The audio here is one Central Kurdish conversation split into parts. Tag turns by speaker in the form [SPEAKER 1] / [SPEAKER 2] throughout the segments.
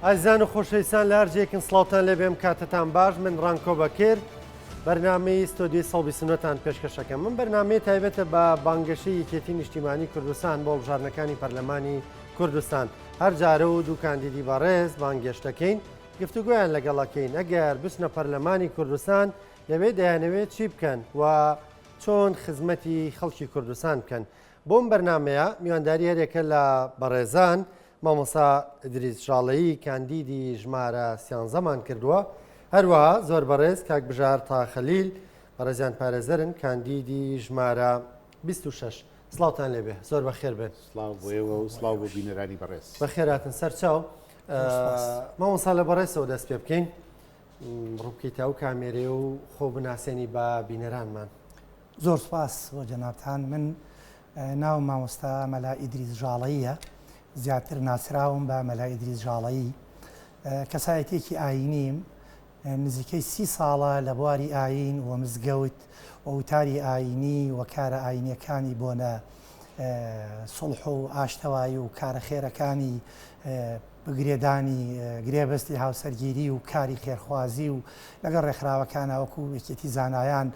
[SPEAKER 1] ئازیزان و خۆشەویستان لە هەرجێکن سڵاوتان لەبێم کاتتان باش من ڕانکۆ بەکر بەرنامەی ستۆدیۆی سەڵبی سنوەتان پێشکەشەکەم من بەرنامەی تایبەتە بە بانگەشەی یەکێتی نیشتیمانی کوردستان بۆ بژارنەکانی پەرلەمانی کوردستان هەر جارە و دوو کاندیدی بەڕێز بانگەشتەکەین گفتوگویان لەگەڵەکەین ئەگەر بچنە پەرلەمانی کوردستان لەوێ دەیانەوێت چی بکەن و چۆن خزمەتی خەڵکی کوردستان بکەن بۆم بەرنمەیە میوانداری هەرێکە لە بەڕێزان مامۆستا ئیدریس ژاڵەیی کاندیدی ژمارە 13مان کردووە هەروەها زۆر بەڕێز کاک بژار تاخەلیل بەڕێزیان پارێزەرن کاندیدی ژمارە 26 سڵاوتان لێبێ زۆر بەخێر بێن
[SPEAKER 2] سڵاو بۆ بینەرانی بەڕێز
[SPEAKER 1] بەخێراتن سەرچاو مامۆستا لە بەڕێزەوە دەست پێ بکەین ڕووبکەیتە و کامێرێ و خۆ بناسیێنی بە بینەرانمان
[SPEAKER 3] زۆر سپاس بۆ جەنابتان من ناو مامۆستا مەلا ئیدریس ژاڵەییە زیاتر ناسراوم بە مەلا ئیدریس ژاڵەیی کەسایەتێکی ئاینیم نزیکەی 30 ساڵە لە بواری ئاین و مزگەوت و وتاری ئاینی و کارە ئاینیەکانی بۆنە سڵح و ئاشتەوایی و کارە خێرەکانی بگرێدانی گرێبەستی هاوسەرگیری و کاری خێرخوازی و لەگەڵ ڕێکخراوەکانە وەکو یەکێتی زانایان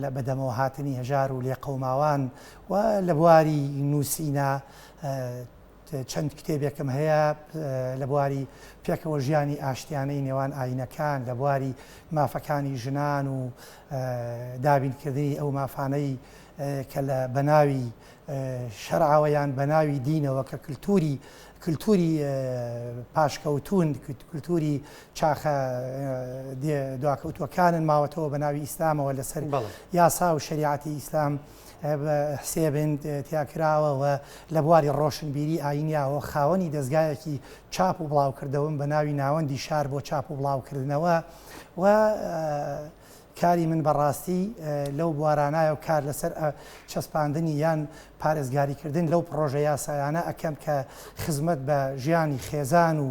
[SPEAKER 3] لە بەدەمەوە هاتنی هەژار و لێقەوماوان و لە بواری نووسینە چەند کتێبێکم هەیە لە بواری پێکەوە ژیانی ئاشتیانەی نێوان ئاینەکان لە بواری مافەکانی ژنان و دابینکردنی ئەو مافانەی کە لە بەناوی شەرعەوەیان بەناوی دینەوە کە کللتوری پاشکەوتون کللتوری چاخە دواکەوتوەکانن ماوەتەوە بەناوی ئیسلامەوە لەسەر یاسا و شریعەتی ئیسلام حسێبن تیاکراوەوە لە بواری ڕۆشنبیری ئاینیاوە خاوەنی دەستگایەکی چاپ و بڵاوکردەوەم بە ناوی ناوەندی شار بۆ چاپ و بڵاوکردنەوە و کاری من بەڕاستی لەو بوارانایە و کار لەسەر چەسپاندنی یان پارێزگاریکردن لەو پرۆژە یاسایانە ئەەکەم کە خزمەت بە ژیانی خێزان و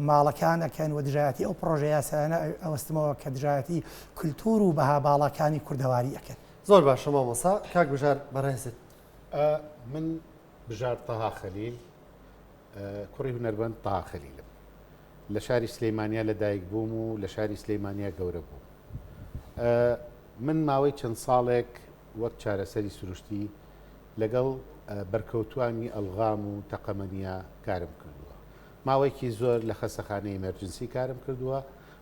[SPEAKER 3] ماڵەکان ئەکەن و دژایەتی ئەو پرۆژە یاسایانە ئەوەستمەوە کە دژایەتی کولتور و بەها باڵەکانی کوردەواری ئەکەن.
[SPEAKER 1] زۆر باشە مامۆستا کاک بژار بەڕێزت
[SPEAKER 2] من بژار تەها خەلیل کوڕی هونەربەند تەها خەلیلم لە شاری سلەیمانیا لەدایک بووم و لە شاری سلەیمانیا گەورە بووم من ماوەی چەند ساڵێک وەک چارەسەری سروشتی لەگەڵ بەرکەوتوانی ئەلغام و تەقەمەنیە کارم کردووە ماوەیەکی زۆر لە خەستەخانەی ئەمەرجنسی کارم کردووە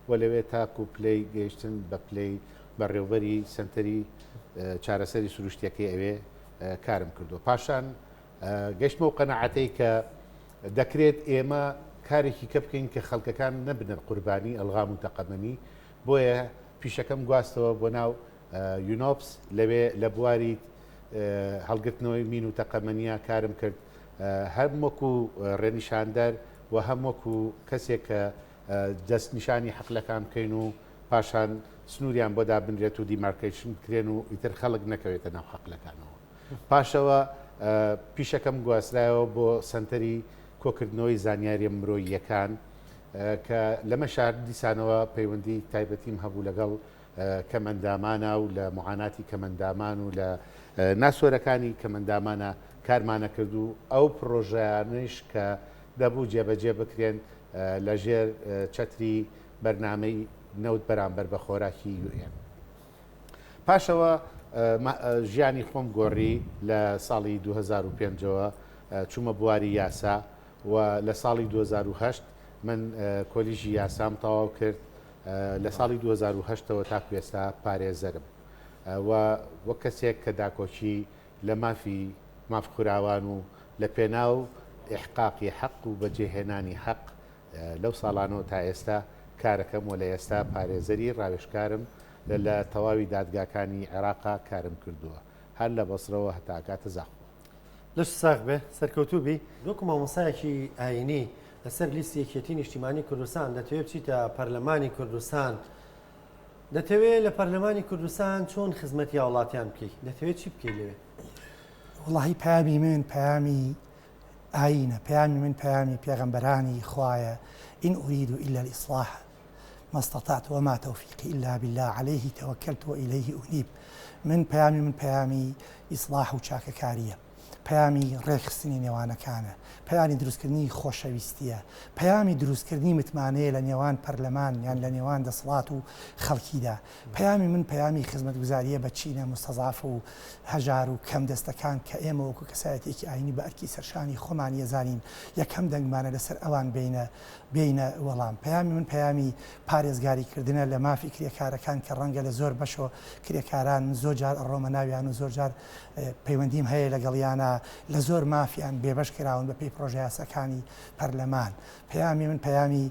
[SPEAKER 2] و لەوێ تاکو پلەی گەیشتن بە پلەی بەڕێوەبەری سنتەری چارەسەری سروشتیەکەی ئەوێ کارم کردووە پاشان گەشتمە و قەنەعەتەی کە دەکرێت ئێمە کارێکی کە بکەین کە خەڵکەکان نەبنن قوربانی ئەلغام و تەقەمەنی بۆیە پیشەکەم گواستەوە بۆ ناو یونۆپس لەوێ لە بواری هەڵگرتنەوەی مین و تەقەمەنیە کارم کرد هەم وەکو ڕێنیشاندەر و هەم وەکو کەسێک کە دەستنیشانی حەقلەکان بکەین و پاشان سنووریان بۆ دابنرێت و دیمارکیشن بکرێن و ئیتر خەڵک نەکەوێتە ناو حەقلەکانەوە پاشەوە پیشەکەم گواسترایەوە بۆ سنتەری کۆکردنەوەی زانیاری مرۆییەکان کە لەمە شار دیسانەوە پەیوەندی تایبەتیم هەبوو لەگەڵ کەمەندامانە و لە معاناتی کەمەندامان و لە ناسۆرەکانی کەمەندامانە کارمانە کرد و ئەو پرۆژەیانش کە دەبوو جێبەجێ بکرێن لە ژێر چەتری بەرنامەی نەوت بەرامبەر بە خۆراکی یوێن پاشەوە ژیانی خۆم گۆڕی لە ساڵی 2005ەوە چوومە بواری یاسا و لە ساڵی 2008 من کۆلیژی یاسام تەواو کرد لە ساڵی 2008ەوە تاکو ئێستا پارێزەرم و وەک کەسێک کە داکۆچی لە مافخوراوان و لە پێناو ئیحقاقی حەق و بەجێهێنانی حەق لەو ساڵانەوە تا ئێستا کارەکەم و لە ئێستا پارێزەری ڕاوێژکارم لە تەواوی دادگاکانی عێراقا کارم کردووە هەر لە بەسرەوە هەتا کاتە زاخۆ
[SPEAKER 1] لەش ساغ بێ سەرکەوتوبی وەکو مامۆسایەکی ئاینی لەسەر لیستی یەکێتی نیشتیمانی کوردستان دەتەوێت بچیتە پەرلەمانی کوردستان دەتەوێت لە پەرلەمانی کوردستان چۆن خزمەتی وڵاتیان بکەیت دەتەوێت چی بکەیت لێ
[SPEAKER 3] وڵی پامی من پامی ئاینە پامی من پامی پێغەمبەرانی خوایە إن أريد إلا الإصلاح ما استطعت وما توفيقي إلا بالله عليه توكلت وإليه أنيب من بيامي إصلاح وشاككارية پەیامی ڕێکخستنی نێوانەکانە، پەیامی دروستکردنی خۆشەویستیە، پەیامی دروستکردنی متمانەیە لە نێوان پەرلەمان یان لە نێوان دەسەڵات و خەڵکیدا. پەیامی من پەیامی خزمەتگوزاریە بە چینە مستەزاف و هەژار و کەم دەستەکان کە ئێمە وەکو کەسایەتێکی ئاینی بە ئەرکی سەرشانی خۆمان یەزانین یەکەم دەنگمانە لەسەر ئەوان بینە وەڵام. پەیامی من پەیامی پارێزگاریکردنە لە مافی کرێکارەکان کە ڕەنگە لە زۆر بەشەوە کرێکاران زۆر جار ئەڕۆمە ناویان و زۆر جار پەیوەندیم هەیە لەگەڵیانە لە زۆر مافیان بێبەش کراون بە پێی پرۆژە یاساکانی پەرلەمان. پەیامی من پەیامی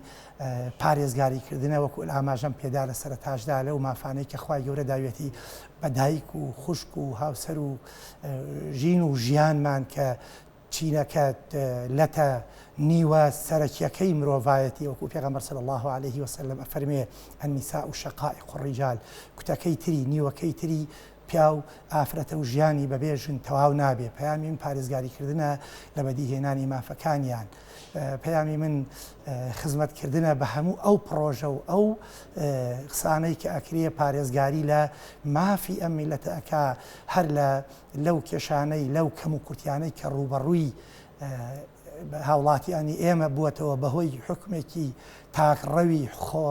[SPEAKER 3] پارێزگاریکردنە وەکو ئاماژەم پێدا لە سەرەتاشدا لەو مافانەی کە خوای گەورە داوێتی بە دایک و خوشک و هاوسەر و ژین و ژیانمان کە چینەکە لەتە نیوە سەرەکیەکەی مرۆڤایەتی وەکو پێغەمبەر صلی الله عليه وسلم ئەفەرمێ النساء شقائق الرجال، کوتەکەی تری نیوەکەی تری پیا و ئافرەتە و ژیانی بەبێژن تەواو نابێ. پەیامی من پارێزگاریکردنە لە بەدیهێنانی مافەکانیان. پەیامی من خزمەتکردنە بە هەموو ئەو پرۆژە و ئەو قسانەی کە ئەکرێ پارێزگاری لە مافی ئەم میلەتە ئەکا هەر لەو کێشانەی لەو کەم و کورتیانەی کە ڕوبەڕووی هاوڵاتیانی ئێمە بووەتەوە بەهۆی حکمێکی تاکڕەوی خۆ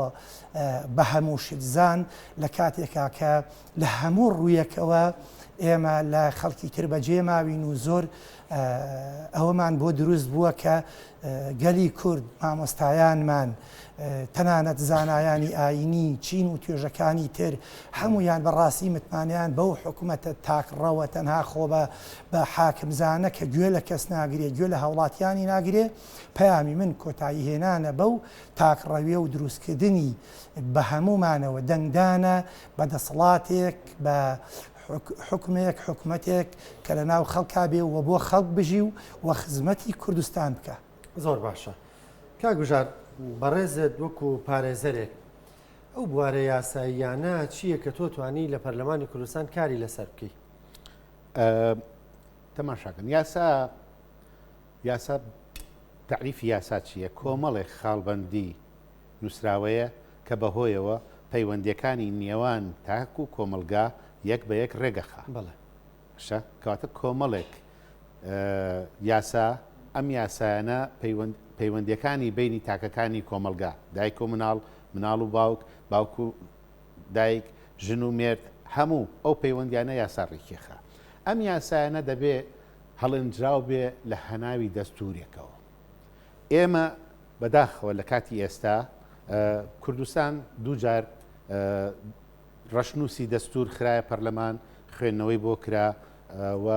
[SPEAKER 3] بە هەموو شتزان لە کاتێکا کە لە هەموو ڕوویەکەوە ئێمە لە خەڵکی تر بەجێ ماوین و زۆر ئەوەمان بۆ دروست بووە کە گەلی کورد مامۆستایانمان تەنانەت زانایانی ئاینی چین و توێژەکانی تر هەمویان بەڕاستی متمانیان بەو حکوومەتە تاکڕەوە تەنها خۆ بە حاکمزانە کە گوێ لە کەس ناگرێ گوێ لە هاوڵاتیانی ناگرێ. پەیامی من کۆتایی هێنانە بەو تاکڕەویە و دروستکردنی بە هەمومانەوە دەنگدانە بە دەسەڵاتێک بە حکومەتێک کە لە ناو خەڵکا بێ و بۆ خەڵک بژی و خزمەتی کوردستان بکە.
[SPEAKER 1] زۆر باشە. کاگوژار بەڕێزت وەکو پارێزەرێک ئەو بوارە یاساییانە چییە کە تۆ توانی لە پەرلەمانی کوردستان کاری لەسەر بکەی؟
[SPEAKER 2] تەماشاکەن یاسا تعریفی یاسا چییە؟ کۆمەڵێک خاڵبەندی نووسراوەیە کە بەهۆیەوە پەیوەندیەکانی نێوان تاک و کۆمەلگا یەک بە یەک ڕێگەخا. بەڵێ کەواتە کۆمەڵێک یاسا ئەم یاسایانە پەیوەندیەکانی بینی تاکەکانی کۆمەلگا دایک و مناڵ و باوک و دایک ژن و مێرد هەموو ئەو پەیوەندیانە یاسا ڕێکێخە. ئەم یاسایانە دەبێ هەڵنجاو بێ لە هەناوی دەستورێکەوە. ئێمە بەداخەوە لە کاتی ئێستا کوردستان دووجار ڕەشنووسی دەستور خرایە پەرلەمان خوێندنەوەی بۆ کرا و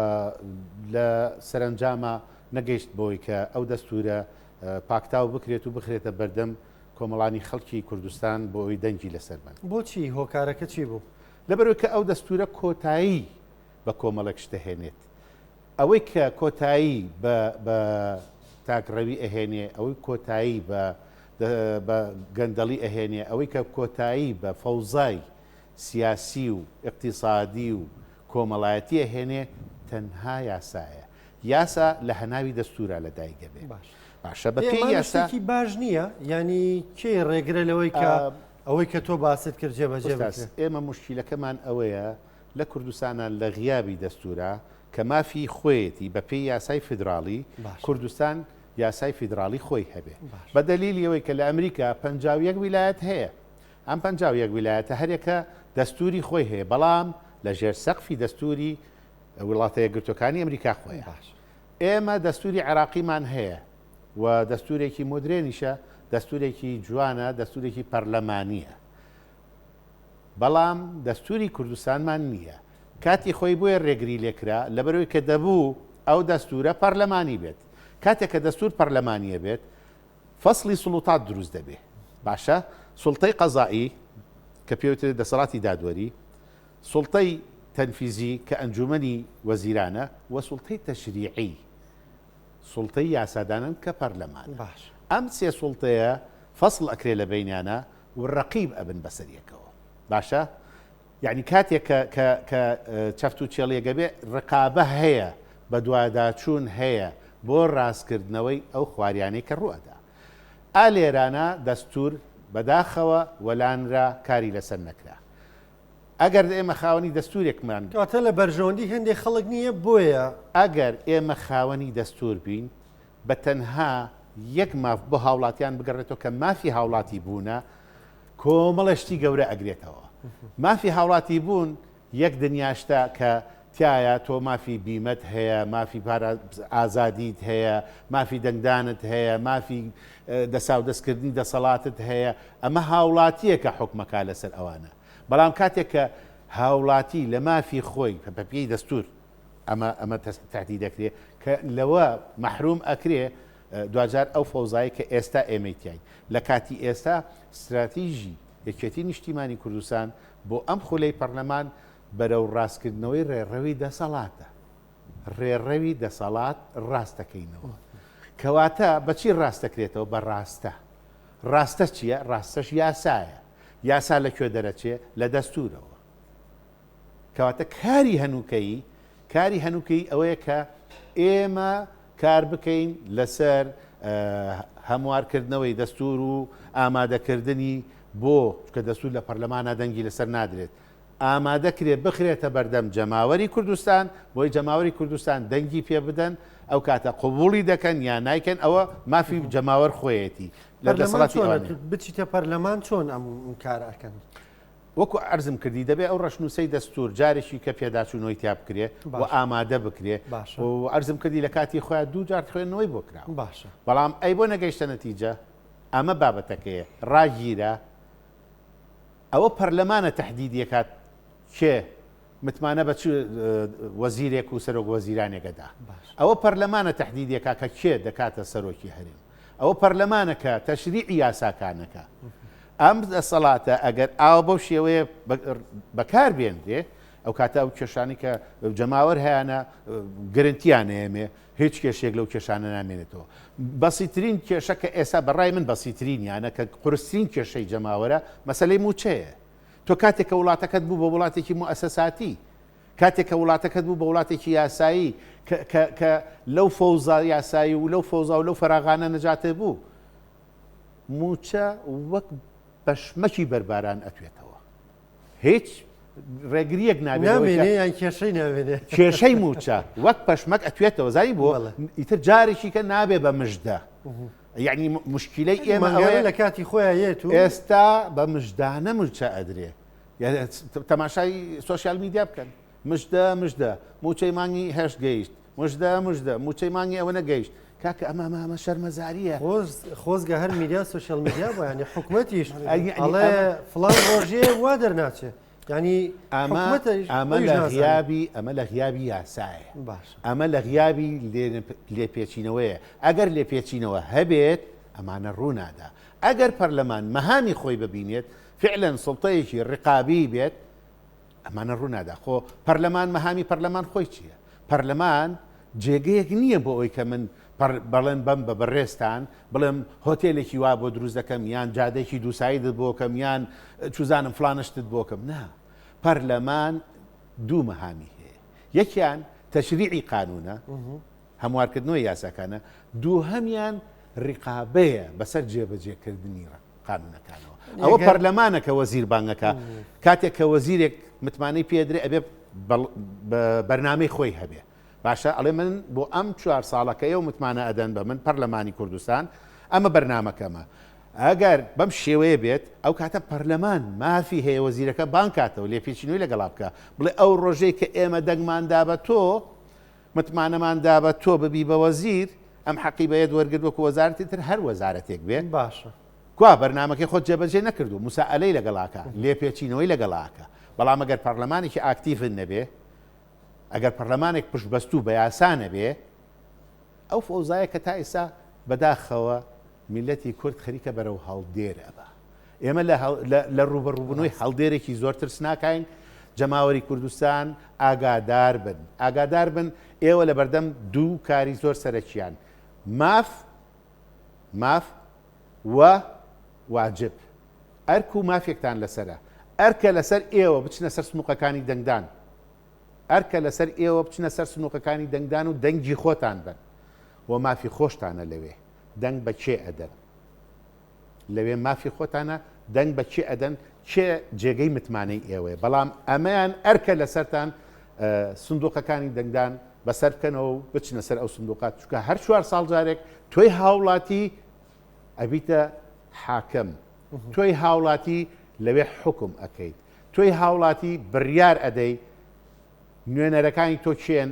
[SPEAKER 2] لە سەرنجامە نەگەیشت بۆی کە ئەو دەستورە پاکتاو بکرێت و بخرێتە بەردەم کۆمەڵانی خەڵکی کوردستان بۆ ئەوی دەنگی لەسەر بن.
[SPEAKER 1] بۆچی هۆکارەکە چی بوو؟
[SPEAKER 2] لەبەرەوەی کە ئەو دەستورە کۆتایی بە کۆمەڵێک شتەهێنێت. ئەوەی کە کۆتایی بە تاکڕەوی ئەهێنێ، ئەوەی کۆتایی بە گەندەڵی ئەهێنێ، ئەوەی کە کۆتایی بە فەوزای سیاسی و اقتصادی و کۆمەڵایەتی ئەهێنێ تەنها یاسایە. یاسا لە هەناوی دەستورە لەدایکە بێ. باشە بە پێی یاساکی
[SPEAKER 1] باش نییە، ینی کێ ڕێگرە لەوەی کە ئەوەی کە تۆ باست کرد جێبەجێ بکرێت؟
[SPEAKER 2] ئێمە مشکیلەکەمان ئەوەیە لە کوردستانە لە غیابی دەستورە کە مافی خۆیەتی بە پێی یاسای فیدراڵی کوردستان یاسای فیدراڵی خۆی هەبێ. بە دەلیلی ئەوەی کە لە ئەمریکا 51 ویلایەت هەیە. ئەم 51 ویلایەتە هەرێکە دەستوری خۆی هەیە، بەڵام لە ژێر سەقفی دەستوری وڵاتە یەکگرتوەکانی ئەمریکا خۆیە. ئێمە دەستوری عێراقیمان هەیە و دەستورێکی مدرێنیشە، دەستورێکی جوانە، دەستورێکی پەرلەمانیە، بەڵام دەستوری کوردستانمان نییە. کاتی خۆی بۆیە ڕێگری لێکرا لەبەرەوەی کە دەبوو ئەو دەستورە پەرلەمانی بێت. کاتێک کە دەستور پەرلەمانیە بێت فەسڵی سوڵتات دروست دەبێت. باشە سوڵتەی قەزایی کە پێوترێت دەسەڵاتی دادوەری، سوڵتەی تەنفیزی کە ئەنجومەنی وەزیرانە و سوڵتەی تەشریعی، سوڵتەی یاسادانن کە پەرلەمان. ئەم سێ سوڵتەیە فەسڵ ئەکرێ لە بینیانە و ڕەقیب ئەبن بەسەریەکەوە. باشە یعنی کاتێک کە چەفت و چێڵێگە بێ ڕقابە هەیە، بە دوواداچوون هەیە بۆ ڕاستکردنەوەی ئەو خواریانەی کە ڕوەدا. لێرانە دەستور بەداخەوە وەلانرا کاری لەسەر نەکرا. ئەگەر ئێمە خاوەنی دەستورێکمان
[SPEAKER 1] کاتە لە بەرژەوەندی هەندێک خەڵک نییە بۆیە
[SPEAKER 2] ئەگەر ئێمە خاوەنی دەستور بین بە تەنها یەک ماف بۆ هاوڵاتیان بگەڕێتەوە کە مافی هاوڵاتی بوونە کۆمەڵەشتی گەورە ئەگرێتەوە مافی هاوڵاتی بوون یەک دنیاشتا کە تایە تۆ مافی بیمەت هەیە مافی ئازادیت هەیە مافی دەنگدانت هەیە مافی دەسا و دەستکردنی دەسەڵاتت هەیە ئەمە هاوڵاتیە کە حکومەکە لەسەر ئەوانە بەڵام کاتێک کە هاوڵاتی لە مافی خۆی بەپێی دەستور ئەمە تهدید دەکرێت کە لەوە مەحروم ئەکرێ دوجار ئەو فەوزایی کە ئێستا ئێمەیتیای لە کاتی ئێستا استراتیژی یەکێتی نیشتیمانی کوردستان بۆ ئەم خولەی پەرلەمان بەرەو ڕاستکردنەوەی ڕێڕەوی دەسەڵاتە ڕێڕەوی دەسەڵات ڕاستەکەینەوە کەواتە بەچی ڕاستەکرێتەوە بە ڕاستە چییە؟ ڕاستەش یاسایە یاسا لەکوێ دەرەچێ لە دەستورەوە کەواتە کاری هەنووکەی ئەوەیە کە ئێمە کار بکەین لەسەر هەموارکردنەوەی دەستور و ئامادەکردنی بۆ کە دەستور لە پەرلەمانە دەنگی لەسەر نادرێت ئامادەکرێت بخرێتە بەردەم جەماوەری کوردستان بۆی جەماوەری کوردستان دەنگی پێ بدەن ئەو کاتە قوبوڵی دەکەن یان نایکەن ئەوە مافی جەماوەر خۆیەتی لە دەسەڵاتی
[SPEAKER 1] بچیتە پەرلەمان چۆن ئەم کارەکەن
[SPEAKER 2] وەکو ئەرزم کردی دەبێت ئەو ڕەشنووسەی دەستور جارێکی کە پێداچوونەوەی تیا بکرێ و ئامادە بکرێ و ئەرزم کردی لە کاتی خۆیان دوو جار خوێندنەوەی بۆ کرا
[SPEAKER 1] باشە
[SPEAKER 2] بەڵام ئەی بۆ نەگەیشتە نەتیجە ئەمە بابەتەکەیە ڕاگیرە ئەوە پەرلەمانە تهدیدیەکات کێ متمانە بە وەزیرێک و سەرۆک وەزیرانێکەدا ئەوە پەرلەمانە تهدیدیەکە کە کێ دەکاتە سەرۆکی هەرێم ئەوە پەرلەمانەکە تەشریعی یاساکانەکە ئەم دەسەڵاتە ئەگەر ئاو بەو شێوەیە بەکار بێنرێ ئەو کاتە ئەو کێشانی کە جەماوەر هەیەە گرنتیان ئێمێ هیچ کێشێک لەو کێشانە نامێنێتەوە بەسیترین کێشە کە ئێستا بەڕای من بەسیترینیانە کە قورسترین کێشەی جەماوەرە مەسەلەی موچەیە تۆ کاتێک کە وڵاتەکەت بوو بە وڵاتێکی موئەسەساتی کاتێک کە وڵاتەکەت بوو بە وڵاتێکی یاسایی کە لەو فەوزا یاسایی و لەو فەوزا و لەو فەراغانە نەجاتێ بوو موچە وەک بەشمەکی بەرباران ئەتوێتەوە هیچ ڕێگریەک
[SPEAKER 1] نابێنێ کێشەی ناوێنێ
[SPEAKER 2] کێشەی موچە وەک پەشمەک ئەتوێتەوە زاری بۆ ئیتر جارێکی کە نابێ بە مژدە یعنی مشکلەی ئێمە
[SPEAKER 1] لە کاتی خۆیان
[SPEAKER 2] ئێستا بە مژدانە موچە ئەدرێ تەماشای سوۆسیال میدیا بکەن مژدە موچەی مانگی هەشت گەیشت مژدە موچەی مانگی ئەوە نەگەیشت کاکە ئەمە شەرمەزاریە
[SPEAKER 1] خۆزگە هەر میدیا سوۆسیال میدیا بۆ ینی حکوومەتیش ئەڵێ فڵان ڕۆژێ وا دەرناچێت ینی
[SPEAKER 2] ئەمە لە غیابی یاسایە ئەمە لە غیابی لێپێچینەوەیە ئەگەر لێپێچینەوە هەبێت ئەمانە ڕوونادا ئەگەر پەرلەمان مەهامی خۆی ببینێت فعلەن سڵتەیەکی ڕقابی بێت ئەمانە ڕوونادا خۆ پەرلەمان مەهامی پەرلەمان خۆی چییە؟ پەرلەمان جێگەیەک نییە بۆ ئەوی کە من بەڵێن بەم بە بەڕێستان بڵێم هۆتێلێکی وا بۆ دروست دەکەم یان جادێکی دووساییدت بۆکەم یان چوزانم فلانشتت بۆکەم نا پەرلەمان دوو مەهامی هەیە یەکیان تەشریعی قانونە هەموارکردنەوەی یاساکانە دووهەمیان ڕقابەیە بەسەر جێبەجێکردنی قانونەکانەوە ئەوە پەرلەمانە کە وەزیر بانگەکە کاتێک کە وەزیرێک متمانەی پێدرێ ئەبێ بەرنامەی خۆی هەبێ باشە ئەڵێ من بۆ ئەم 4 ساڵەکەیە و متمانە ئەدەن بە من پەرلەمانی کوردستان ئەمە بەرنامەکەمە ئەگەر بەم شێوەیە بێت ئەو کاتە پەرلەمان مافی هەیە وەزیرەکە بانکاتەوە لێپێچینەوەی لەگەڵا بکە بڵێ ئەو ڕۆژەی کە ئێمە دەنگماندا بە تۆ متمانەماندا بە تۆ ببی بە وەزیر ئەم حەقی بەیەت وەرگرت وەکو وەزارەتی تر هەر وەزارەتێک بێت
[SPEAKER 1] باشە
[SPEAKER 2] کوا بەرنامەکەی خۆت جێبەجێ نەکردو موسائلەی لەگەڵاکە لێپێچینەوەی لەگەڵاکە بەڵام ئەگەر پەرلەمانێکی ئاکتیڤن نەبێ ئەگەر پەرلەمانێک پشت بەستوو بە یاسانە بێ ئەو فەوزایە کە تا ئێستا بەداخەوە میلەتی کورد خەریکە بەرەو هەڵدێرە بە ئێمە لە ڕوبەڕووبوونەوەی هەڵدێرێکی زۆر ترسناکاین جەماوەری کوردستان ئاگادار بن ئێوە لە بەردەم دوو کاری زۆر سەرەکیان ماف و واجب ئەرک و مافێکتان لەسرە ئەرکە لەسەر ئێوە بچنە سەر سنووقەکانی دەنگدان ئەرکە لەسەر ئێوە بچنە سەر سنووقەکانی دەنگدان و دەنگی خۆتان بن و مافی خۆشتانە لەوێ دەنگ بە کێ ئەدەن لەوێ مافی خۆتانە دەنگ بە چی ئەدەن چێ جێگەی متمانەی ئێوەیە بەڵام ئەمەیان ئەرکە لەسەرتان سندوقەکانی دەنگدان بەسەر بکەنەوە و بچنە سەر ئەو سندوقات چونکە هەر 4 ساڵ جارێک تۆی هاوڵاتی ئەبیتە حاکم تۆی هاوڵاتی لەوێ حکم ئەەکەیت تۆی هاوڵاتی بڕیار ئەدەی نوێنەرەکانی تۆ چێن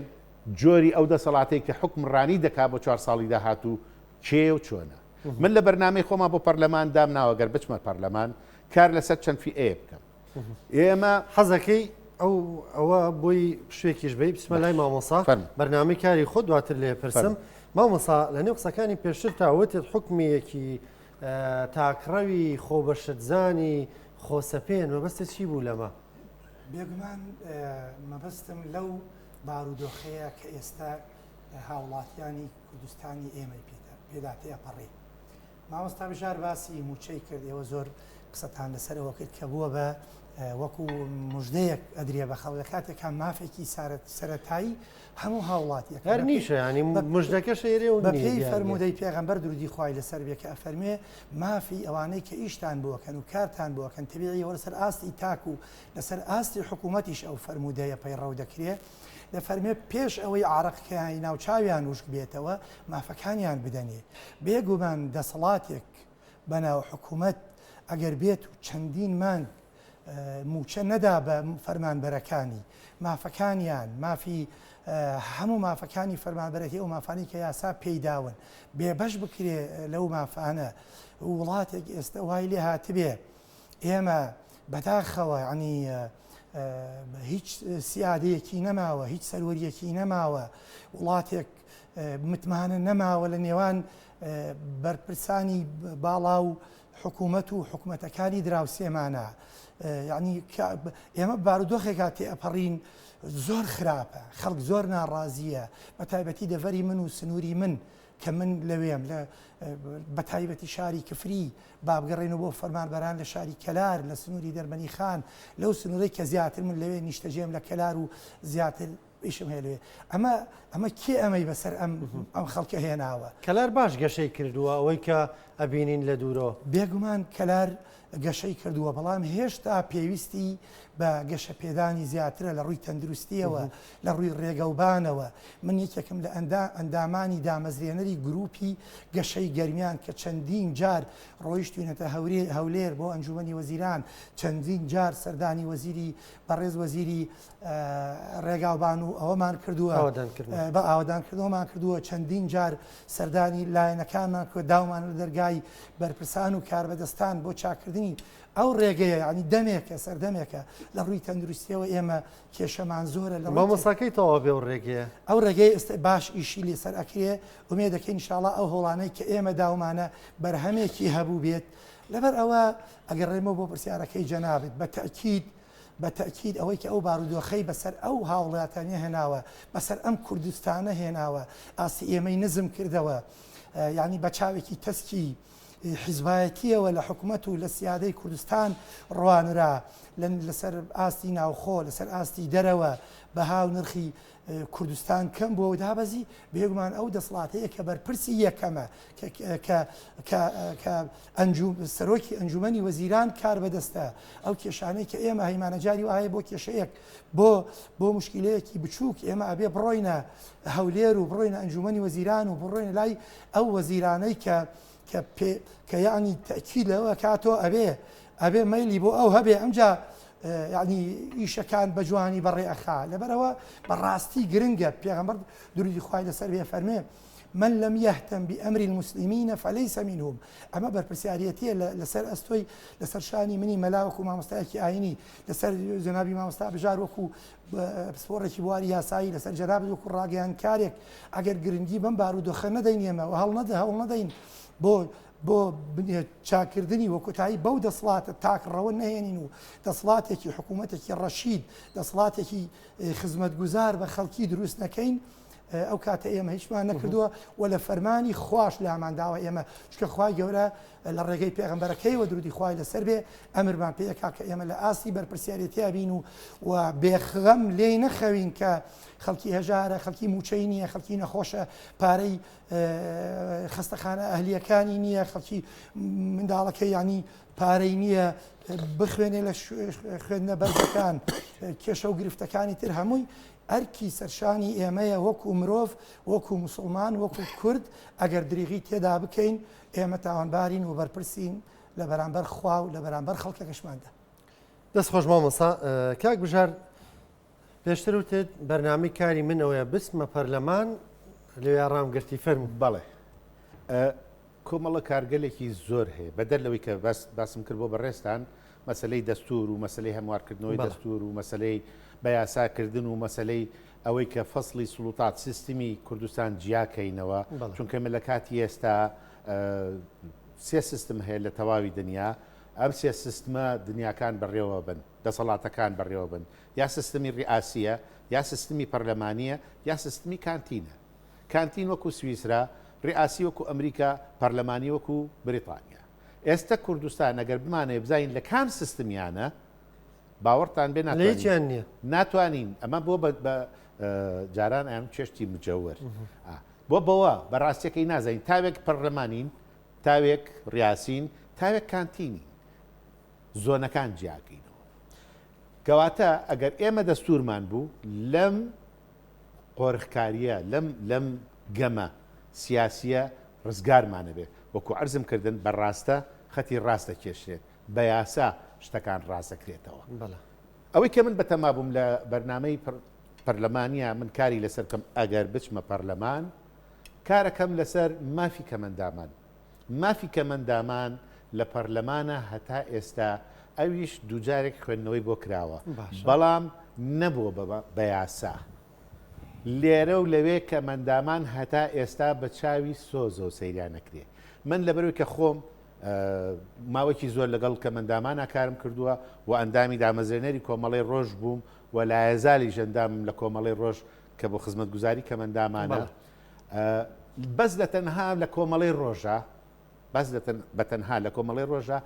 [SPEAKER 2] جۆری ئەو دەسەڵاتەی کە حکمڕانی دەکا بۆ 4 ساڵی داهاتوو چێ و چۆنە من لە بەرنامەی خۆمان بۆ پەرلەمان دام ناوەگەر بچمە پەرلەمان کار لەسەر چەند فی ئەیە بکەم ئێمە
[SPEAKER 1] حەزەکەی ئەوە بۆی شوێکیش بی بسمە لای مامۆسا بەرنامەی کاری خۆ دواتر لێ پرسم مامۆسا لە نێو قسەکانی پێشتر تاوتت حکومەیەکی تاکڕەوی خۆبەشتزانی خۆسەپێن مەبەستە چی بوو لەمە؟
[SPEAKER 3] بێگومان مەبەستم لەو بارودۆخەیە کە ئێستا هاوڵاتیانی کوردستانی ئێمە پێدا تێپەڕێ مامۆستا بژار باسی موچەی کرد ئێوە زۆر قسەتان لەسەرەوە کرد کە بووە بە وەکو مژدەیەک ئەدرێ بە خەڵ لە کاتێکا مافێکی سەرەتایی هەموو هاوڵاتیە
[SPEAKER 1] هەر نیشە ینی مژدەکە شێرێ و
[SPEAKER 3] بە پێی فەرمودەی پێغەمبەر درودی خوای لەسەر بێ کە ئەفەرمێ مافی ئەوانەی کە ئیشتان بووەکەن و کارتان بووەکەن تەبیعی لەسەر ئاستی تاک و لەسەر ئاستی حکوومەتیش ئەو فەرمودەیە پەیڕەو دەکرێت لە فەرمێ پێش ئەوەی عرەقکەی ناوچاویان وشک بێتەوە مافەکانیان بدەنێ بێگومان دەسەڵاتێک بەناو حکوومەت ئەگەر بێت و چەندین مانگ موچە نەدا بە فەرمانبەرەکانی مافەکانیان مافی هەموو مافەکانی فەرمانبەرەتی ئەو مافانی کە یاسا پێیداون بێبەش بکرێ لەو مافانە وڵاتێک ئێستا وای لێ هاتبێ ئێمە بەداخەوە عنی هیچ سیادەیەکی نەماوە هیچ سەروەریەکی نەماوە وڵاتێک متمانە نەماوە لە نێوان بەرپرسانی باڵا و حکوومەت و حکوومەتەکانی دراوسێمانە یعنی ئێمە بارودۆخێکا تێئەپەڕین زۆر خراپە خەڵک زۆر ناڕازیە بە تایبەتی دەڤەری من و سنووری من کە من لەوێم لە بە تایبەتی شاری کفری بابگەڕێنەوە بۆ فەرمانبەران لە شاری کەلار لە سنووری دەربەنی خان لەو سنوورەی کە زیاتر من لەوێ نیشتەجێم لە کەلار و زیاتر ئیشم هەیە لەوێ ئەمە کێ ئەمەی بەسەر ئەم خەڵکە هێناوە
[SPEAKER 1] کەلار باش گەشەی کردووە ئەوەی کە ئەبینین لە دوورۆ
[SPEAKER 3] بێگومان کەلار گەشەی کردووە بەڵام هێشتا پێویستی بە گەشە پێدانی زیاترە لە ڕووی تەندروستیەوە لە ڕووی ڕێگەوبانەوە من یەکێکم لە ئەندامانی دامەزرێنەری گروپی گەشەی گەرمیان کە چەندین جار ڕۆیشتوینەتە هەولێر بۆ ئەنجومەنی وەزیران چەندین جار سەردانی وەزیری بەڕێز وەزیری ڕێگاوبان و ئەوەمان کردووە بە ئاوادانکردنەوەمان کردووە چەندین جار سەردانی لایەنەکانمان کرد داومان لە دەرگای بەرپرسان و کاربەدەستان بۆ چاکردنی ئەو ڕێگەیە ینی دەمێکە سەردەمێکە لە ڕووی تەندروستیەوە ئێمە کێشەمان زۆرە لە
[SPEAKER 1] مامۆساکەی تەواو بێ و ڕێگەیە
[SPEAKER 3] ئەو ڕێگەی ئێستا باش ئیشی لێسەر ئەکرێ ومێ دەکەین ئینشاڵڵا ئەو هۆڵانەی کە ئێمە داومانە بەرهەمێکی هەبوو بێت لەبەر ئەوە ئەگەر ڕێمە بۆ پرسیارەکەی جەنابێت بە تەکید ئەوەی کە ئەو بارودۆخەی بەسەر ئەو هاوڵاتانیە هێناوە بەسەر ئەم کوردستانە هێناوە ئاسی ئێمەی نزم کردەوە یعنی بە چاوێکی تەسکی حیزبایەتیەوە لە حکوومەت و لە سیادەی کوردستان ڕوانرا لەسەر ئاستی ناوخۆ لەسەر ئاستی دەرەوە بە هاو نرخی کوردستان کەم بۆ دابەزی بێگومان ئەو دەسڵاتەیە کە بەرپرسی یەکەمە کە سەرۆکی ئەنجومەنی وەزیران کار بەدەستە ئەو کێشانەی کە ئێمە هەیمانەجاری وایە بۆ کێشەیەک بۆ مشکلەیەکی بچووک ئێمە ئەبێ بڕۆینە هەولێر و بڕۆینە ئەنجومەنی وەزیران و بڕۆینە لای ئەو وەزیرانەی کە یعنی تەکی لەوە کاتۆ ئەبێ مەیلی بۆ ئەو هەبێ ئەمجا یعنی ئیشەکان بە جوانی بەڕێ ئەخا لەبەرەوە بەڕاستی گرنگە پێغەمبەر درودی خوای لەسەر بێ فەرمێ من لم يهتم بأمر المسلمين فليس منهم ئەمە بەرپرسیارەتیە لەسەر ئەستۆی لەسەر شانی منی مەلاوەکو مامۆستایەکی ئاینی لەسەر جەنابی مامۆستا بژار وەکو پسپۆڕێکی بواری یاسایی لەسەر جەناب وەکو ڕاگەیان کارێک ئەگەر گرنگی بەم بارودۆخە نەدەین ئێمە و هەڵ نەدەین بۆ چاکردنی وەکوتایی بەو دەسڵاتە تاکڕەوە نهێنین و دەسڵاتێکی حکوومەتێکی ڕەشید دەسڵاتێکی خزمەتگوزار بە خەڵکی دروست نەکەین ئەو کاتە ئێمە هیچمان نەکردووە و لە فەرمانی خوش لامانداوە ئێمە چکە خوای گەورە لە ڕێگەی پێغەمبەرەکەی و درودی خوای لەسەر بێ ئەمرمان پێیەکا کە ئێمە لە ئاستی بەرپرسیارەتیا بین و بێخەم لێی نەخەوین کە خەڵکی هەژارە خەڵکی موچەی نییە خەڵکی نەخۆشە پارەی خستەخانە ئەهلیەکانی نییە خەڵکی منداڵەکە ینی پارەی نییە بخوێنێ لە خوێندنە بەرزەکان کێشە و گرفتەکانی تر هەمووی ئەرکی سەرشانی ئێمەیە وەکو مرۆڤ وەکو مسلمان وەکو کورد ئەگەر دریغی تێدا بکەین ئێمە تاوانبارین و بەرپرسین لە بەرامبەر خوا و لە بەرامبەر خەڵکەکەشماندا.
[SPEAKER 1] دەست خۆش مامۆستا کاک بژار پێشتر وتێت بەرنامەی کاری من ئەوەیە بسمە پەرلەمان لێوێ ڕامگرتی فەرمو.
[SPEAKER 2] بەڵێ کۆمەڵە کارگەلێکی زۆر هەیە بەدەر لەوەی کە باسم کرد بۆ بەڕێستان مەسلەی دەستور و مەسلەی هەموارکردنەوەی دەستور و مەسلەی بە یاساکردن و مەسلەی ئەوەی کە فەصلی سوڵوتات سیستمی کوردستان جیاکەینەوە چونکە من لە کاتی ئێستا سێ سیستم هەیە لە تەواوی دنیا ئەم سێ سیستمە دنیاکان بەڕێوە بن دەسەڵاتەکان بەڕێوە بن یا سیستمی ڕئاسیە یا سیستمی پەرلەمانیە یا سیستمی کانتینە کانتین وەکو سویسرا ڕئاسی وەکو ئەمریکا پەرلەمانی وەکو بریتانیا ئێستا کوردستان ئەگەر بمانێ بزین لە کام سیستمیانە باوەڕتان بێ
[SPEAKER 1] لەیچیان نییە
[SPEAKER 2] ناتوانین ئەمە بۆ بە جاران ئەم چێشتی مجەوەر بۆ بەوە بەڕاستیەکەی نازانین تاوێک پەرلەمانین تاوێک ڕاستین تاوێک کانتینی زۆنەکان جیاکەینەوە کەواتە ئەگەر ئێمە دەستورمان بوو لەم قۆرخکاریە لەم گەمە سیاسیە ڕزگارمانە بێ وەکو عەرزم کردن بەڕاستە خەتی ڕاستە کێشێت بە یاسا شتەکان ڕاستەکرێتەوە ئەوەی کە من بەتەما بووم لە بەرنامەی پەرلەمانیە من کاری لەسەر کەم ئەگەر بچمە پەرلەمان کارەکەم لەسەر مافی کەمەندامان مافی کەمەندامان لە پەرلەمانە هەتا ئێستا ئەویش دووجارێک خوێندنەوەی بۆ کراوە بەڵام نەبووە بە یاسا لێرە و لەوێ کە مندامان هەتا ئێستا بە چاوی سۆزە و سەیران نەکرێ من لەبەروی کە خۆم ماوەکی زۆر لەگەڵ کە مندامانە کارم کردووە و ئەندامی دامەزرێنەری کۆمەڵی ڕۆژ بووم و لایەزالی ژەندامم لە کۆمەڵی ڕۆژ کە بۆ خزمەتگوزاری کە مندامانە بەس لە تەنها لە کۆمەڵی ڕۆژە بەس بە تەنها لە کۆمەڵی ڕۆژە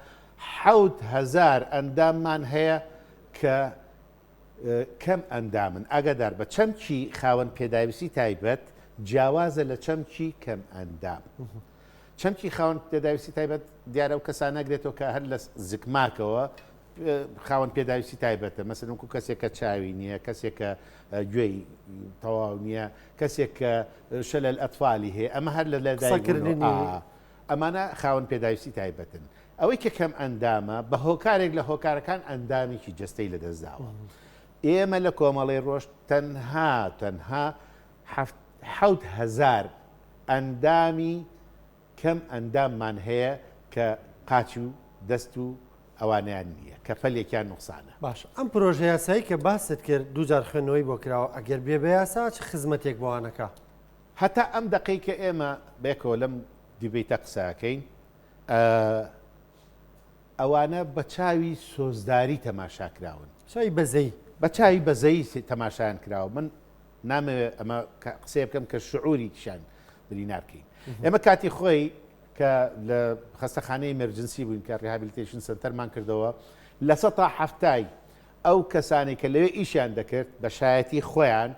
[SPEAKER 2] 7,000 ئەنداممان هەیە کە کەم ئەندامن ئاگادار بە چەمکی خاوەن پێداویستی تایبەت جیاوازە لە چەمکی کەم ئەندام چەمکی خاوەن پێداویستی تایبەت دیارە و کەسان نەگرێتەوە کە هەر لە زگماکەوە خاوەن پێداویستی تایبەتە مەسەن وەکو کەسێک کە چاوی نییە کەسێک کە گوێی تەواو نییە کەسێک کە شەلەل ئەتفالی هەیە ئەمە هەر لە لەدایکردنی ئەمانە خاوەن پێداویستی تایبەتن ئەوەی کە کەم ئەندامە بە هۆکارێک لە هۆکارەکان ئەندامێکی جستەی لەدەستداوە ئێمە لە کۆمەڵی ڕۆژ تەنها 7,000 ئەندامی کەم ئەنداممان هەیە کە قاچی و دەست و ئەوانیان نییە کە فەلێکیان نوقسانە
[SPEAKER 1] باش ئەم پرۆژه یاسایی کە باست کرد دووجار خوێندنەوەی بۆ کراوە ئەگەر بێ بە یاسا چ خزمەتێک بۆوانەکە
[SPEAKER 2] هەتا ئەم دقەی کە ئێمە بێکەوە لەم دیبیتە قساکەین ئەوانە بە چاوی سۆزداری تەماشاکراون
[SPEAKER 1] چای بەزەی
[SPEAKER 2] بە چاوی بەزەی تەماشایان کراوە من نامەوێت ئەمە قسێ بکەم کە شعوری کیشان دلی نارکەین ئێمە کاتی خۆی کە لە خەستەخانەی ئەمەرجنسی بووین کە ڕیهابیلیتیشن سنتەرمان کردەوە لە 170 ئەو کەسانی کە لەوێ ئیشیان دەکرد بە شایەتی خۆیان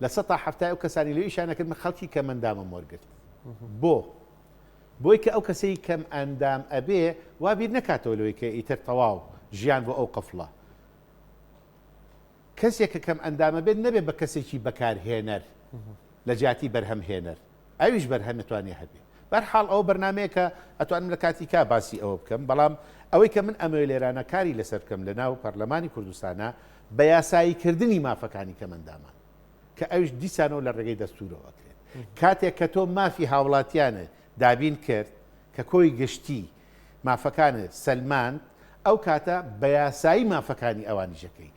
[SPEAKER 2] لە 170 ئەو کەسانی لەوێ ئیشیان دەکرد خەڵکی کەم ئەندامم وەرگرت بۆی کە ئەو کەسەی کەم ئەندام ئەبێ وا بیر نەکاتەوە لەوەی کە ئیتر تەواو ژیان بۆ ئەو قفڵە کەسێک کە کەم ئەندامە بێت نەبێت بە کەسێکی بەکارهێنەر لە جیاتی بەرهەمهێنەر ئەویش بەرهەم نتوانێ هەبێ بەرحاڵ ئەو بەرنمەیەکە ئەتوانم لە کاتی کا باسی ئەوە بکەم بەڵام ئەوەی کە من ئەمە لێرانە کاری لەسەر بکەم لە ناو پەرلەمانی کوردستانە بە یاساییکردنی مافەکانی کەمەندامان کە ئەوش دیسانەوە لە ڕێگەی دەستورەوە کرێت کاتێک کە تۆ مافی هاوڵاتیانە دابین کرد کە کۆی گشتی مافەکانت سەلماند ئەو کاتە بە یاسایی مافەکانی ئەوانیشەکەی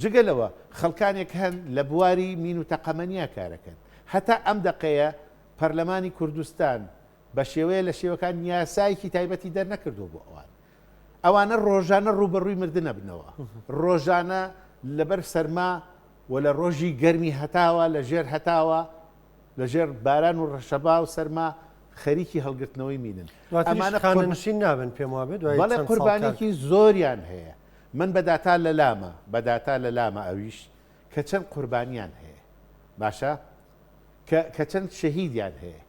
[SPEAKER 2] جگەلەوە خەڵکانێک هەن لە بواری مین و تەقەمەنیا کارەکەن هەتا ئەم دقەیە پەرلەمانی کوردستان بە شێوەیە لە شێوەکان یاسایەکی تایبەتی دەرنەکردو بۆ ئەوانە ڕۆژانە ڕوبەڕووی مردنە بنەوە ڕۆژانە لەبەر سەرما و لە ڕۆژی گەرمی هەتاوە لە ژێر هەتاوە لە ژێر باران و ڕەشەبا و سەرما خەریکی هەڵگرتنەوەی مینن.
[SPEAKER 1] ئەمانە خانەنشین نابن پێم وابێت
[SPEAKER 2] بەڵێ قوربانێکی زۆریان هەیە. من بەداتا لە لامە ئەویش کە چەند قوربانیان هەیە باشە کە چەند شەهیدیان هەیە.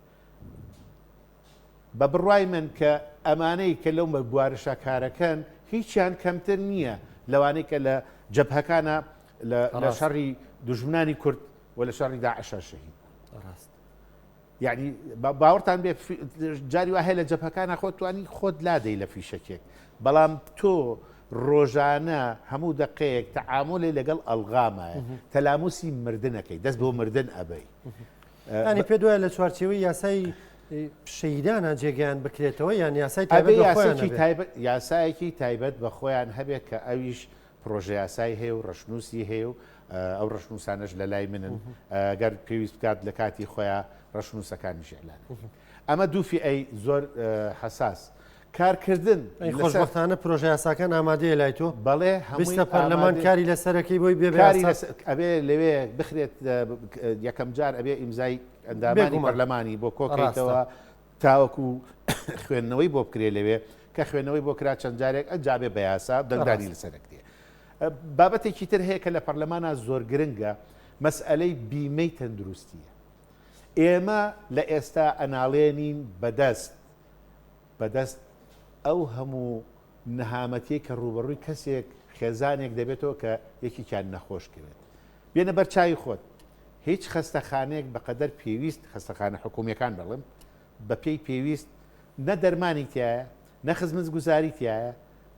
[SPEAKER 2] بە بڕوای من کە ئەمانەی کە لەو بوارشە کارەکەن هیچیان کەمتر نییە لەوانەیە کە لە جەبهەکانە لە شەڕی دوژمنانی کورد و لە شەڕی داعشە شەهید. یعنی باوەڕتان بێ جاری وا هەیە لە جەبهەکانە خۆت توانی خۆت لادەی لە فیشەکێک، بەڵام تۆ ڕۆژانە هەموو دقەیەک تەعاملێ لەگەڵ ئەلغامایە تەلاموسی مردنەکەی دەست بۆ مردن ئەبەی.
[SPEAKER 1] ئەنی پێ دوایە لە چوارچێوەی یاسای شەیدانە جێگەیان بکرێتەوە یان یاسای
[SPEAKER 2] یاسایەکی تایبەت بە خۆیان هەبێت کە ئەویش پرۆژه یاسای هەیە و ڕەشنووسی هەیە و ئەو ڕەشنووسانەش لە لای منن گەر پێویست بکات لە کاتی خۆیان ڕەشنووسەکانی ژێلان. ئەمە دووفی ئەی زۆر حساس کارکردن
[SPEAKER 1] خۆشبەختانە پرۆژه یاساکان ئامادەیە لای تۆ
[SPEAKER 2] بەڵێ
[SPEAKER 1] هەمووستە پەرلەمان کاری لەسەرەکەی بۆی
[SPEAKER 2] ئەبێ لەوێ بخرێت یەکەم جار ئەبێ ئیمزای ئەندامانی پەرلەمانی بۆ کۆکەیتەوە تاوەکو خوێندنەوەی بۆ بکرێ لەوێ کە خوێندنەوەی بۆ کرا چەند جارێک ئەنجابێ بە یاسا دەنگدانی لەسەرەکرێ. بابەتێکی تر هەیە کە لە پەرلەمانە زۆر گرنگە مەسئلەی بیمەی تەندروستیە. ئێمە لە ئێستا ئەناڵێنین بەدەست ئەو هەموو نەهامەتی کە ڕوبەڕووی کەسێک خێزانێک دەبێتەوە کە یەکیان نەخۆش کرێت. بێنە بەر چاوی خۆت هیچ خەستەخانەیەک بەقەدەر پێویست خەستەخانە حکوومیەکان بەڵێم بە پێی پێویست نە دەرمانی تایە نە خزمەت گوزاری تایە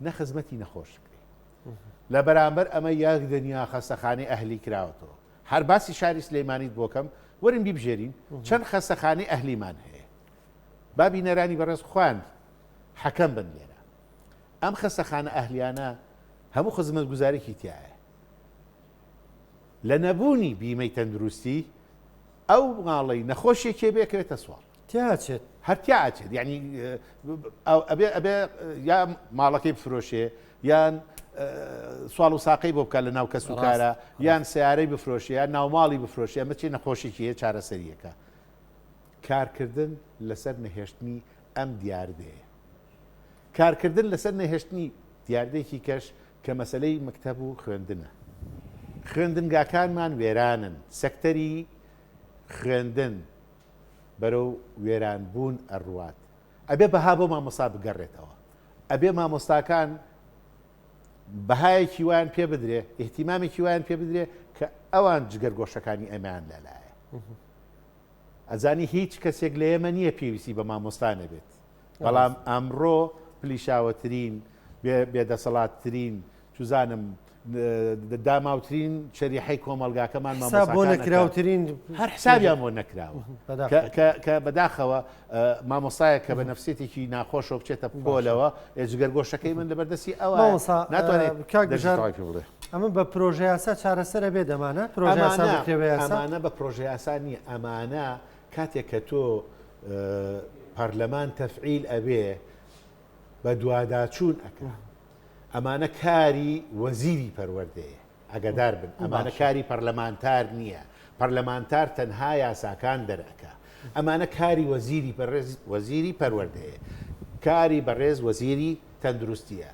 [SPEAKER 2] نە خزمەتی نەخۆش کرێ. لە بەرامبەر ئەمە یاک دنیا خەستەخانەی ئەهلی کراوەتەوە. هەر باسی شاری سلەیمانیت بۆکەم وەرن بیبژێرین چەند خەستەخانەی ئەهلیمان هەیە. بابی نەرانی بەڕێز خوان حەکەم بن لێرە. ئەم خەستەخانە ئەهلیانە هەموو خزمەت گوزارێکی تایە. لە نەبوونی بیمەی تەندروستی ئەو ماڵی نەخۆشیێکێ بێکەوێتە سوال
[SPEAKER 1] تیاچێت
[SPEAKER 2] هەرتیاچێت یعنی ئەبێ یا ماڵەکەی بفرۆشێ یان سوال و ساقەی بۆ بکات لە ناو کەس و کارە یان سیارەی بفرۆشێ یان ناوماڵی بفرۆشێ ئەمە چی نەخۆشیێکی هەیە چارەسەریەکە. کارکردن لەسەر نەهێشتنی ئەم دیاردەیە. کارکردن لەسەر نەهێشتنی دیاردەیەکی کەش کە مەسەلەی مەکتەب و خوێندنە. خوێندنگاکانمان وێرانن سەکتەری خوێندن بەرەو وێرانبوون ئەڕوات. ئەبێ بەها بۆ مامۆستا بگەڕێتەوە. ئەبێ مامۆستاکان بەهایەکی وایان پێ بدرێ ئیحتیمامێکی وایان پێ بدرێ کە ئەوان جگەرگۆشەکانی ئەمیان لەلایە. ئەزانی هیچ کەسێک لە ئێمە نییە پێویستی بە مامۆستانە بێت، بەڵام ئەمڕۆ پلیشاوەترین بێدەسەڵاتترین چزانم داماوترین شەریحەی کۆمەلگاکەمان
[SPEAKER 1] بۆ نەکراوترین
[SPEAKER 2] هەر حسابیان بۆ نەکراوە کە بەداخەوە مامۆستایە کە بە نەفسێتێکی ناخۆشە بچێتە پۆلەوە جگەرگۆشەکەی من لەبەردەستی ئەوە ناتوانێت
[SPEAKER 1] ئەمە بە پرۆژه یاسا چارەسەرە بێ دەمانە
[SPEAKER 2] ئەمانە بە پرۆژه یاسا نیە. ئەمانە کاتێک کە تۆ پەرلەمان تەفعیل ئەبێ بە دوواداچوون ئەکە. ئەمانە کاری وەزیری پەروەردەیە ئەگەدار بن. ئەمانە کاری پەرلەمانتار نییە. پەرلەمانتار تەنها یاساکان دەرەکە. ئەمانە کاری وەزیری پەروەردەیە. کاری بەڕێز وەزیری تەندروستیە.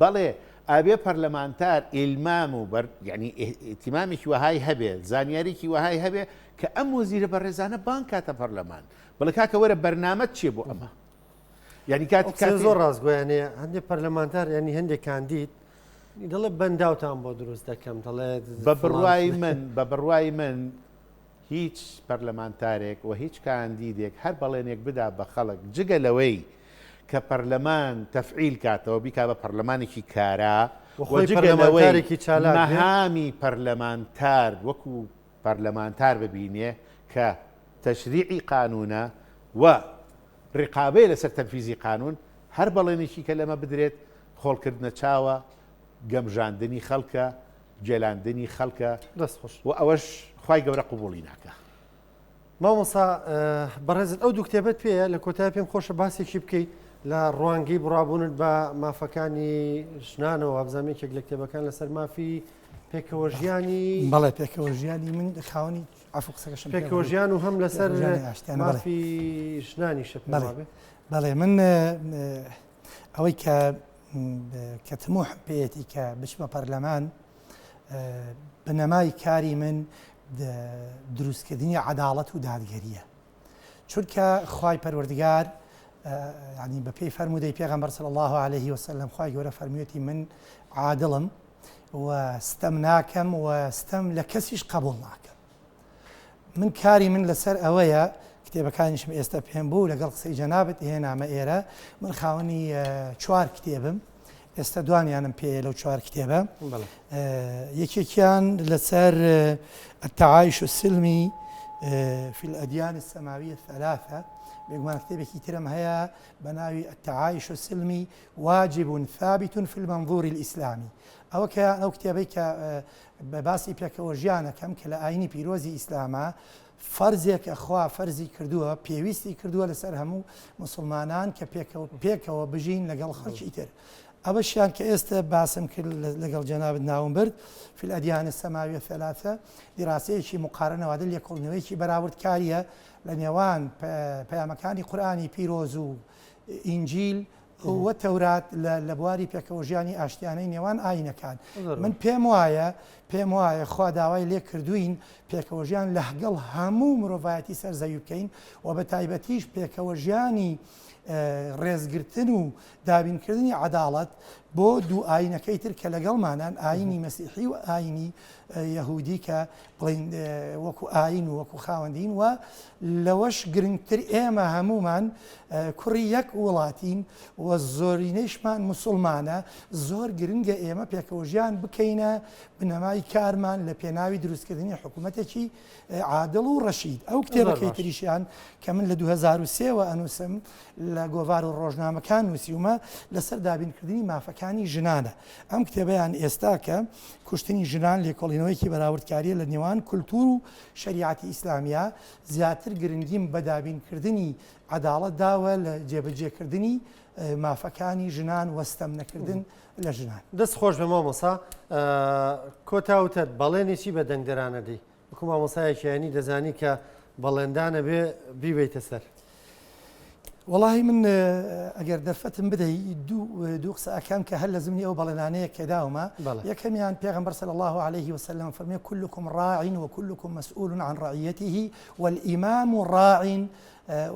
[SPEAKER 2] بەڵێ ئابێ پەرلەمانتار ئیلمام و یعنی ئیتیمامێکی وەهای هەبێ زانیاریکی وەهای هەبێ کە ئەم وەزیرە بەڕێزانە بان کاتە پەرلەمان بڵێ کاکە وەرە بەرنامەت چیە بۆ ئەمە. یعنی
[SPEAKER 1] زۆر ڕاستگویانەیە هەندێک پەرلەمانتار ینی هەندێک کاندید دەڵێ بەنداوتان بۆ دروست دەکەم دەڵێت
[SPEAKER 2] بە بڕوای من هیچ پەرلەمانتارێک و هیچ کاندیدێک هەر بەڵێنێک بدا بە خەڵک جگە لەوەی کە پەرلەمان تەفعیل کاتەوە بیکا بە پەرلەمانێکی کارا
[SPEAKER 1] پەرلەمانتارێکی چالاک
[SPEAKER 2] مەهامی پەرلەمانتار وەکو پەرلەمانتار ببینێ کە تەشریعی قانونە و ڕقابەی لەسەر تەنفیزی قانون هەر بەڵێنێکی کە لەمە بدرێت خۆڵکردنە چاوە گەمژاندنی خەڵکە جێلاندنی خەڵکە
[SPEAKER 1] دەستخۆش
[SPEAKER 2] و ئەوەش خی گەورە قوبوڵی ناکە.
[SPEAKER 1] مامۆسا بەڕێزت ئەو دوو کتێبەت پێەیە لە کۆتای پێم خۆشە باسێکی بکەیت لە ڕوانگەی بڕابوونت بە مافەکانی ژنانەوە ئەبزانێکێک لە کتێبەکان لەسەر مافی پێکەوە ژیانی
[SPEAKER 3] بەڵێ پێکەوە ژیانی من خاوەنی عفو قسەکەشم پێ
[SPEAKER 1] پێکەوە ژیان و هەم لەسەر
[SPEAKER 3] ژیانی ئاشتیانە، بەڵێ.
[SPEAKER 1] مافی ژنانی شت
[SPEAKER 3] بەڵێ من ئەوەی کە تموح پێێتی کە بچمە پەرلەمان بنەمای کاری من دروستکردنی عەداڵەت و دادگەریە، چونکە خوای پەروەردگار ینی بە پێی فەرموودەی پێغەمبەر صلی الله عليه وسلم خوای گەورە فەرموویەتی من عادڵم و ستەم ناکەم و ستەم لە کەسیش قبول ناکەم. من کاری من لەسەر ئەوەیە کتێبەکانیشم ئێستا پێم بوو لەگەڵ قسەی جەنابەت هێنامە ئێرە من خاوەنی 4 کتێبم ئێستا دوانیانم پێ لەو 4 کتێبە یەکێکیان لەسەر التعايش السلمي في الأديان السماوية الثلاثة بێگومان کتێبێکی ترم هەیە بە ناوی التعايش السلمي واجب ثابت في المنظور الإسلامي. ئەوە کە ئەو کتێبەی کە بە باسی پێکەوە ژیانەکەم کە لە ئاینی پیرۆزی ئیسلامە فەرزێک خوا فەرزی کردووە پێویستی کردووە لەسەر هەموو مسلمانان کە پێکەوە بژین لەگەڵ خەڵکی تر. ئەوەشیان کە ئێستا باسم کرد لەگەڵ جەنابەت ناوم برد في الأديان السماوية الثلاثة دیراسەیەکی مقارنەوادە لێکۆڵنەوەیەکی بەراوردکاریە لە نێوان پەیامەکانی قورئانی پیرۆز و ئینجیل وە تەورات لە بواری پێکەوە ژیانی ئاشتیانەی نێوان ئاینەکان. من پێم وایە خوا داوای لێ کردوین پێکەوە ژیان لەگەڵ هەموو مرۆڤایەتی سەرزەوی بکەین و بە تایبەتیش پێکەوە ژیانی ڕێزگرتن و دابینکردنی عەداڵەت بۆ دوو ئاینەکەی تر کە لەگەڵمانان ئاینی مەسیحی و ئاینی یەهودی کە بڵین وەکو ئاین و وەکو خاوەندین و لەوەش گرنگتر ئێمە هەمومان کوڕی یەک وڵاتین و زۆرینەیشمان موسڵمانە زۆر گرنگە ئێمە پێکەوە ژیان بکەینە بنەمای کارمان لە پێناوی دروستکردنی حکوومەتێکی عادڵ و ڕەشید. ئەو کتێبەکەی تریشیان کە من لە 2003ەوە ئەنووسم لە گۆڤار و ڕۆژنامەکان نووسیومە لەسەر دابینکردنی مافەکانی ژنانە. ئەم کتێبەیان ئێستا کە کوشتنی ژنان لێکۆڵینەوەیکی بەراوردکاریە لە نێوان کولتور و شریعەتی ئیسلامیە زیاتر گرنگیم بە دابینکردنی عەداڵەت داوە لە جێبەجێکردنی مافەکانی ژنان وەستەم نەکردن لە ژنان.
[SPEAKER 1] دەست خۆش بە مامۆسا کۆتاوتت بەڵێنێکی بە دەنگدەرانەدەی وەکو مامۆسایەکیانی دەزانی کە بەڵێندانە بێ بیوەیتە سەر.
[SPEAKER 3] وڵی من ئەگەر دەرفەتم بدەی دوو قسە ئەکەم کە هەر لە زمانی ئەو بەڵێنانەیە کێداومە. یەکەمیان پێغەمبەر صلی الله عليه وسلم فەرمێ كلكم راع وكلكم مسؤول عن رعيته والإمام راع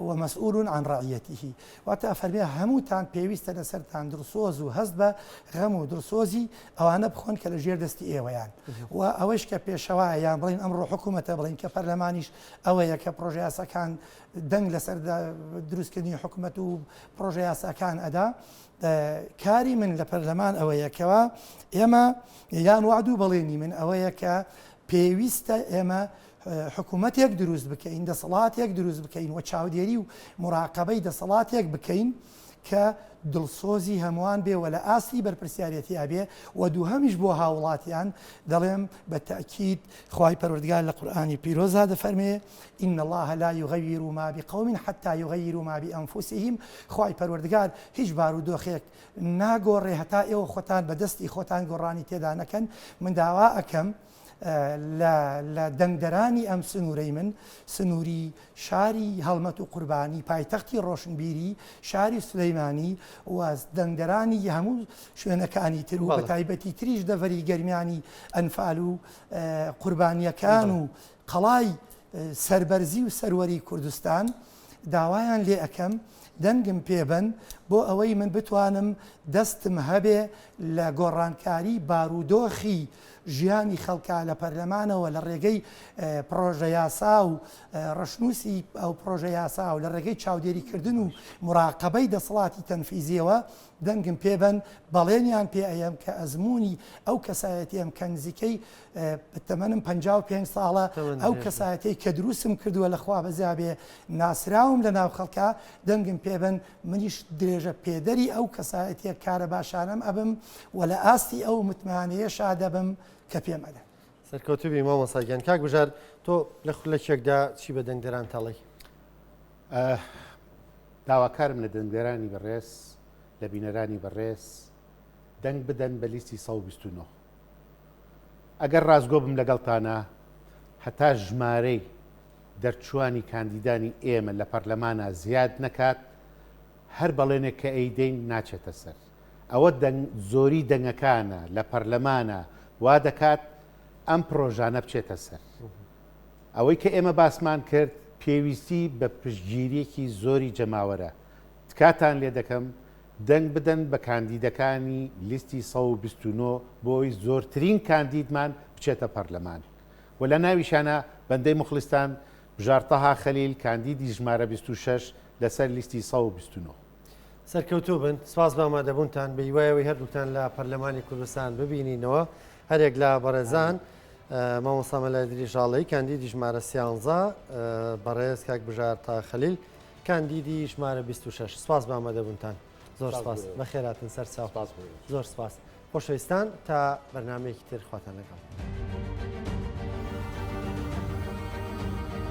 [SPEAKER 3] ومسؤول عن رعيته. واتە فەرمێ هەمووتان پێویستە لەسەرتان درسۆز و هەست بە غەم و درسۆزی ئەوانە بخۆن کە لە ژێر دەستی ئێوەیان و ئەوەش کە پێشەوایە یان بڵین ئەمڕۆ حکوومەتە بڵین کە پەرلەمانیش ئەوەیە کە پرۆژە یاساکان دەنگ لەسەر دروستکردنی حکوومەت و پرۆژە یاساکان ئەدا. کاری من لە پەرلەمان ئەوەیە کەوە ئێمە یان وعد و بەڵێنی من ئەوەیە کە پێویستە ئێمە حکوومەتێک دروست بکەین دەسەڵاتێک دروست بکەین و چاودێری و مراقبەی دەسەڵاتێک بکەین کە دڵسۆزی هەمووان بێ و لە ئاستی بەرپرسیارەتیا بێ و دووهەمیش بۆ هاوڵاتیان دەڵێم بە تەئکید خوای پەروەردگار لە قورئانی پیرۆزا دەفەرمێ إن الله لا يغير ما بقوم حتى يغيروا ما بأنفسهم. خوای پەروەردگار هیچ بارودۆخێک ناگۆڕێ هەتا ئێوە خۆتان بەدەستی خۆتان گۆڕانی تێدا نەکەن. من داوا ئەکەم لە دەنگدەرانی ئەم سنوورەی من سنووری شاری هەڵمەت و قوربانی پایتەختی ڕۆشنبیری شاری سلەیمانی و دەنگدەرانی هەموو شوێنەکانی تر و بە تایبەتی تریش دەڤەری گەرمیانی ئەنفال و قوربانیەکان و قەڵای سەربەرزی و سەروەری کوردستان داوایان لێ ئەەکەم دەنگم پێبن بۆ ئەوەی من بتوانم دەستم هەبێ لە گۆڕانکاری بارودۆخی ژیانی خەڵکا لە پەرلەمانەوە لە ڕێگەی پرۆژە یاسا و ڕەشنووسی ئەو پرۆژە یاسا و لە ڕێگەی چاودێریکردن و مراقبەی دەسەڵاتی تەنفیزیەوە دەنگم پێبن بەڵێنیان پێ ئەیەم کە ئەزمموی ئەو کەسایەتیم کە نزیکەی تەمەنم 55 ساڵە ئەو کەسایەتی کە دروستم کردووە لەخوا بەزیابێ ناسراوم لە ناو خەڵکا دەنگم پێبن منیش درێژە پێدەری ئەو کەسایەتیە کارە باشانم ئەبم و لە ئاستی ئەو متمانەیەشا دەبم کە پێم ئەدەن.
[SPEAKER 1] سەرکەوتوبی مامۆساگیان کاک بژار تۆ لە خولەکێکدا چی بە دەنگدەران تەڵی؟
[SPEAKER 2] داواکارم لە دەنگدەرانی بەڕێز لە بینەرانی بەڕێز دەنگ بدەن بە لیستی 129 ئەگەر ڕازگۆ بم لەگەڵتانە هەتا ژمارەی دەرچوانی کاندیدانی ئێمە لە پەرلەمانە زیاد نەکات هەر بەڵێنێک کە ئەیدەین ناچێتە سەر ئەوە زۆری دەنگەکانە لە پەرلەمانە وا دەکات ئەم پرۆژانە بچێتە سەر ئەوەی کە ئێمە باسمان کرد پێویستی بە پشتگیریەکی زۆری جەماوەرە تکاتان لێ دەکەم دەنگ بدەن بە کاندیدەکانی لیستی 129 بۆی زۆرترین کاندیدمان بچێتە پەرلەمان و لە ناویشانە بەندەی مخلستان بژارتەها خەلیل کاندیدی ژمارە 26 لەسەر لیستی 129
[SPEAKER 1] سەرکەوتوو بن سپاس بە ئامادەبوونتان بە هیوایەوەی هەردووتان لە پەرلەمانی کوردستان ببینینەوە هەرێک لە بەڕێزان مامۆستا مەلایدری ژاڵەی کاندیدی ژمارە 13 بەڕێز کاک بژارتە خەلیل کاندیدی ژمارە 26 سپاس بە ئامادەبوونتان زۆر سپاس بەخێراتن سەر چاو زۆر سپاس خۆشەویستان تا بەرنامەیەکی تر خواتان لەگەڵ